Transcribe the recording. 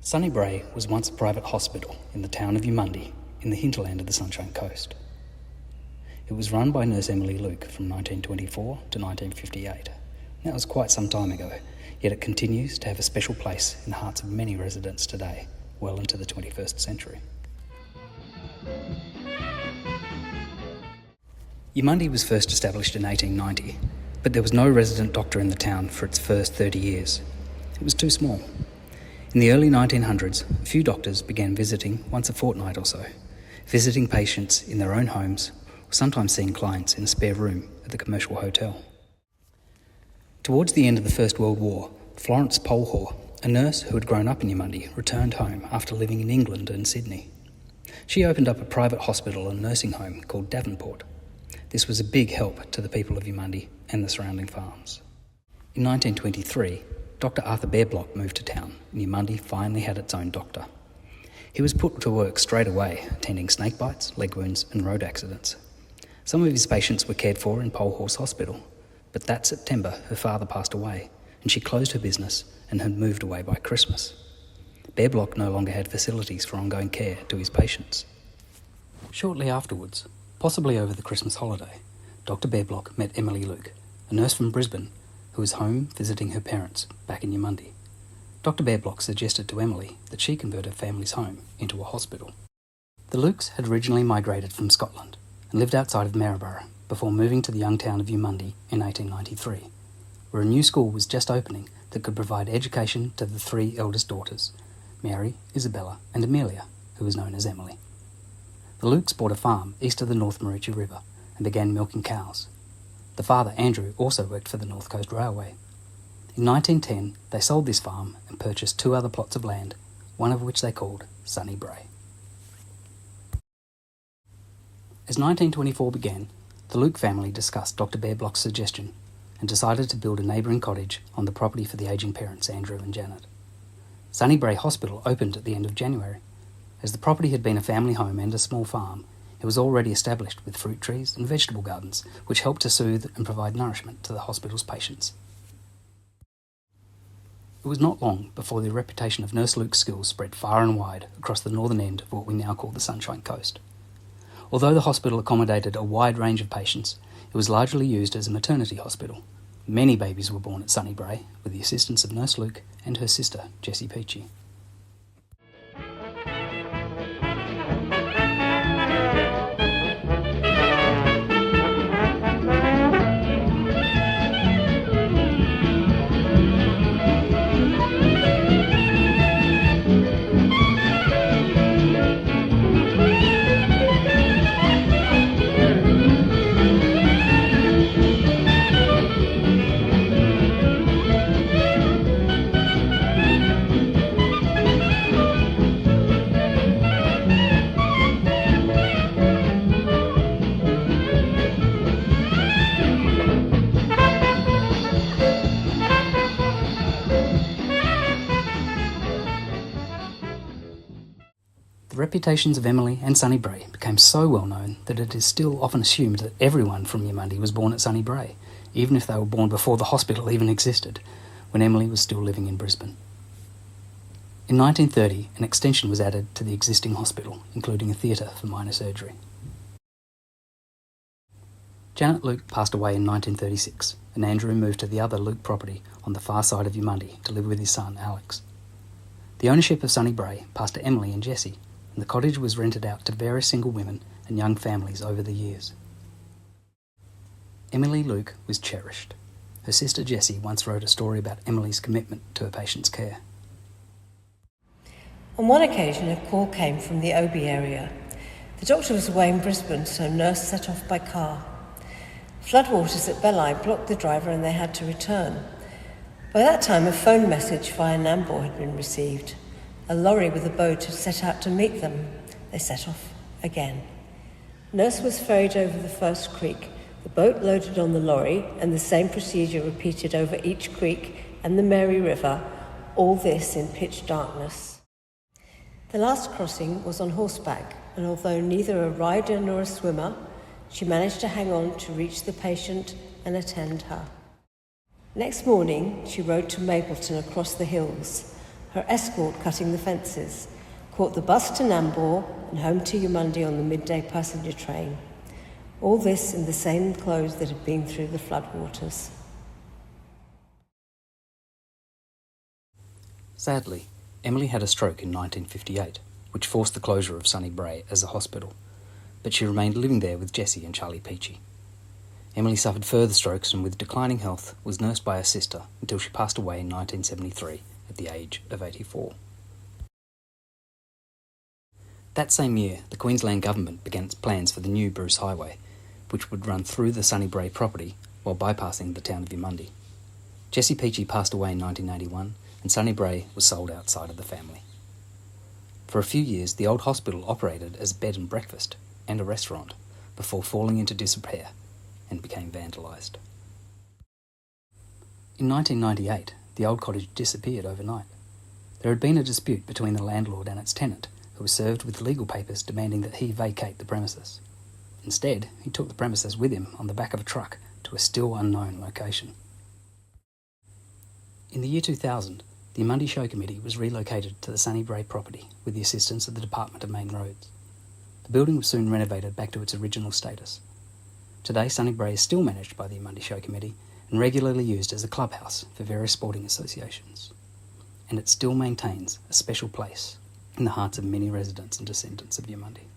Sunny Brae was once a private hospital in the town of Yamundi in the hinterland of the Sunshine Coast. It was run by Nurse Emily Luke from 1924 to 1958. That was quite some time ago, yet it continues to have a special place in the hearts of many residents today, well into the 21st century. Yamundi was first established in 1890, but there was no resident doctor in the town for its first 30 years. It was too small. In the early 1900s, a few doctors began visiting once a fortnight or so, visiting patients in their own homes or sometimes seeing clients in a spare room at the commercial hotel. Towards the end of the First World War, Florence Polhor, a nurse who had grown up in Yamundi, returned home after living in England and Sydney. She opened up a private hospital and nursing home called Davenport. This was a big help to the people of Yamundi and the surrounding farms. In 1923, Dr. Arthur Bareblock moved to town, and Yamundi finally had its own doctor. He was put to work straight away, attending snake bites, leg wounds and road accidents. Some of his patients were cared for in Polhor's hospital, but that September her father passed away, and she closed her business and had moved away by Christmas. Bareblock no longer had facilities for ongoing care to his patients. Shortly afterwards, possibly over the Christmas holiday, Dr. Bareblock met Emily Luke, a nurse from Brisbane, who was home visiting her parents back in Yamundi. Dr. Bareblock suggested to Emily that she convert her family's home into a hospital. The Lukes had originally migrated from Scotland and lived outside of Maryborough before moving to the young town of Yamundi in 1893, where a new school was just opening that could provide education to the three eldest daughters, Mary, Isabella and Amelia, who was known as Emily. The Lukes bought a farm east of the North Maroochy River and began milking cows. The father, Andrew, also worked for the North Coast Railway. In 1910, they sold this farm and purchased 2 other plots of land, one of which they called Sunny Brae. As 1924 began, the Luke family discussed Dr. Bareblock's suggestion and decided to build a neighbouring cottage on the property for the ageing parents, Andrew and Janet. Sunny Brae Hospital opened at the end of January. As the property had been a family home and a small farm, it was already established with fruit trees and vegetable gardens, which helped to soothe and provide nourishment to the hospital's patients. It was not long before the reputation of Nurse Luke's skills spread far and wide across the northern end of what we now call the Sunshine Coast. Although the hospital accommodated a wide range of patients, it was largely used as a maternity hospital. Many babies were born at Sunny Brae with the assistance of Nurse Luke and her sister, Jessie Peachy. The reputations of Emily and Sunny Brae became so well known that it is still often assumed that everyone from Yamundi was born at Sunny Brae, even if they were born before the hospital even existed, when Emily was still living in Brisbane. In 1930, an extension was added to the existing hospital, including a theatre for minor surgery. Janet Luke passed away in 1936, and Andrew moved to the other Luke property on the far side of Yamundi to live with his son, Alex. The ownership of Sunny Brae passed to Emily and Jessie, and the cottage was rented out to various single women and young families over the years. Emily Luke was cherished. Her sister Jessie once wrote a story about Emily's commitment to her patients' care. On one occasion, a call came from the Obi area. The doctor was away in Brisbane, so nurse set off by car. Floodwaters at Brae blocked the driver and they had to return. By that time, a phone message via Nambour had been received. A lorry with a boat had set out to meet them. They set off again. Nurse was ferried over the first creek, the boat loaded on the lorry, and the same procedure repeated over each creek and the Mary River, all this in pitch darkness. The last crossing was on horseback, and although neither a rider nor a swimmer, she managed to hang on to reach the patient and attend her. Next morning, she rode to Mapleton across the hills, her escort cutting the fences, caught the bus to Nambour and home to Yamundi on the midday passenger train. All this in the same clothes that had been through the floodwaters. Sadly, Emily had a stroke in 1958, which forced the closure of Sunny Brae as a hospital, but she remained living there with Jessie and Charlie Peachy. Emily suffered further strokes and with declining health was nursed by her sister until she passed away in 1973 at the age of 84. That same year, the Queensland Government began its plans for the new Bruce Highway, which would run through the Sunny Brae property while bypassing the town of Yamundi. Jessie Peachy passed away in 1981 and Sunny Brae was sold outside of the family. For a few years, the old hospital operated as a bed and breakfast and a restaurant before falling into disrepair and became vandalised. In 1998, the old cottage disappeared overnight. There had been a dispute between the landlord and its tenant, who was served with legal papers demanding that he vacate the premises. Instead, he took the premises with him on the back of a truck to a still unknown location. In the year 2000, the Yamundi Show Committee was relocated to the Sunny Brae property with the assistance of the Department of Main Roads. The building was soon renovated back to its original status. Today, Sunny Brae is still managed by the Yamundi Show Committee and regularly used as a clubhouse for various sporting associations. And it still maintains a special place in the hearts of many residents and descendants of Yamundi.